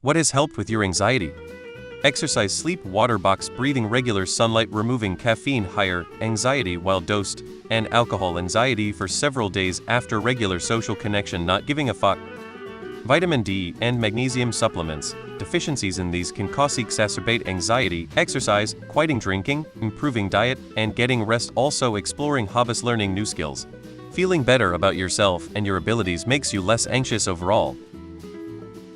What has helped with your anxiety? Exercise, sleep, water, box breathing, regular sunlight, removing caffeine, higher anxiety while dosed, and alcohol, anxiety for several days after regular social connection, not giving a fuck. Vitamin D and magnesium supplements. Deficiencies in these can cause exacerbate anxiety. Exercise, quitting drinking, improving diet, and getting rest. Also exploring hobbies, learning new skills. Feeling better about yourself and your abilities makes you less anxious overall.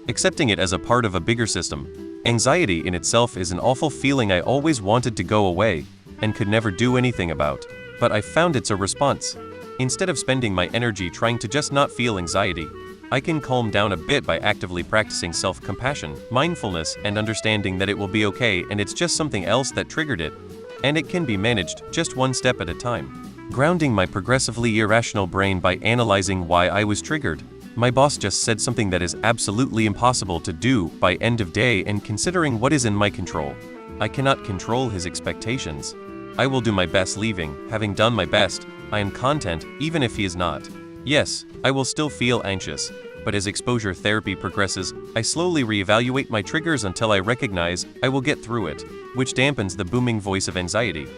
Accepting it as a part of a bigger system. Anxiety in itself is an awful feeling I always wanted to go away and could never do anything about, but I found it's a response. Instead of spending my energy trying to just not feel anxiety, I can calm down a bit by actively practicing self-compassion, mindfulness, and understanding that it will be okay and it's just something else that triggered it, and it can be managed just one step at a time. Grounding my progressively irrational brain by analyzing why I was triggered. My boss just said something that is absolutely impossible to do by end of day, and considering what is in my control. I cannot control his expectations. I will do my best. Leaving, having done my best, I am content even if he is not. Yes, I will still feel anxious, but as exposure therapy progresses, I slowly reevaluate my triggers until I recognize I will get through it, which dampens the booming voice of anxiety.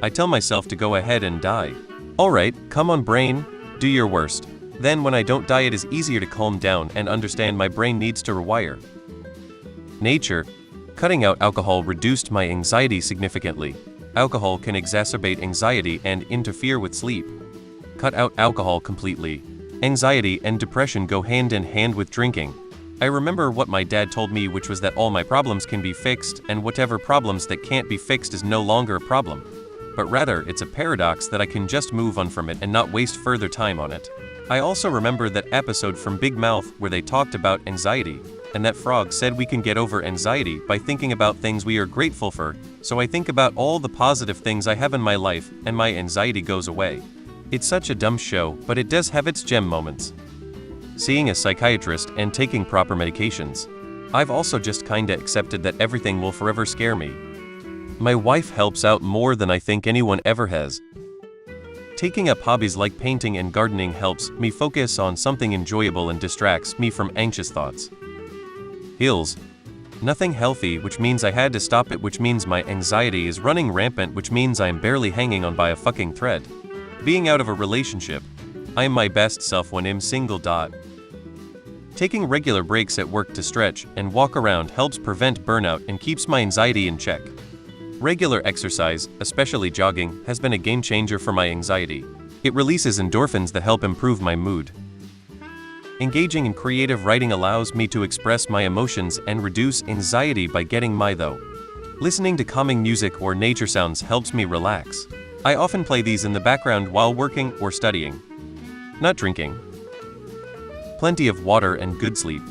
I tell myself to go ahead and die. Alright, come on brain, do your worst. Then when I don't die, it is easier to calm down and understand my brain needs to rewire. Nature. Cutting out alcohol reduced my anxiety significantly. Alcohol can exacerbate anxiety and interfere with sleep. Cut out alcohol completely. Anxiety and depression go hand in hand with drinking. I remember what my dad told me, which was that all my problems can be fixed, and whatever problems that can't be fixed is no longer a problem. But rather, it's a paradox that I can just move on from it and not waste further time on it. I also remember that episode from Big Mouth where they talked about anxiety, and that frog said we can get over anxiety by thinking about things we are grateful for, so I think about all the positive things I have in my life, and my anxiety goes away. It's such a dumb show, but it does have its gem moments. Seeing a psychiatrist and taking proper medications. I've also just kinda accepted that everything will forever scare me. My wife helps out more than I think anyone ever has. Taking up hobbies like painting and gardening helps me focus on something enjoyable and distracts me from anxious thoughts. Hills. Nothing healthy, which means I had to stop it, which means my anxiety is running rampant, which means I am barely hanging on by a fucking thread. Being out of a relationship. I am my best self when I'm single. Taking regular breaks at work to stretch and walk around helps prevent burnout and keeps my anxiety in check. Regular exercise, especially jogging, has been a game changer for my anxiety. It releases endorphins that help improve my mood. Engaging in creative writing allows me to express my emotions and reduce anxiety by getting my though. Listening to calming music or nature sounds helps me relax. I often play these in the background while working or studying. Not drinking. Plenty of water and good sleep.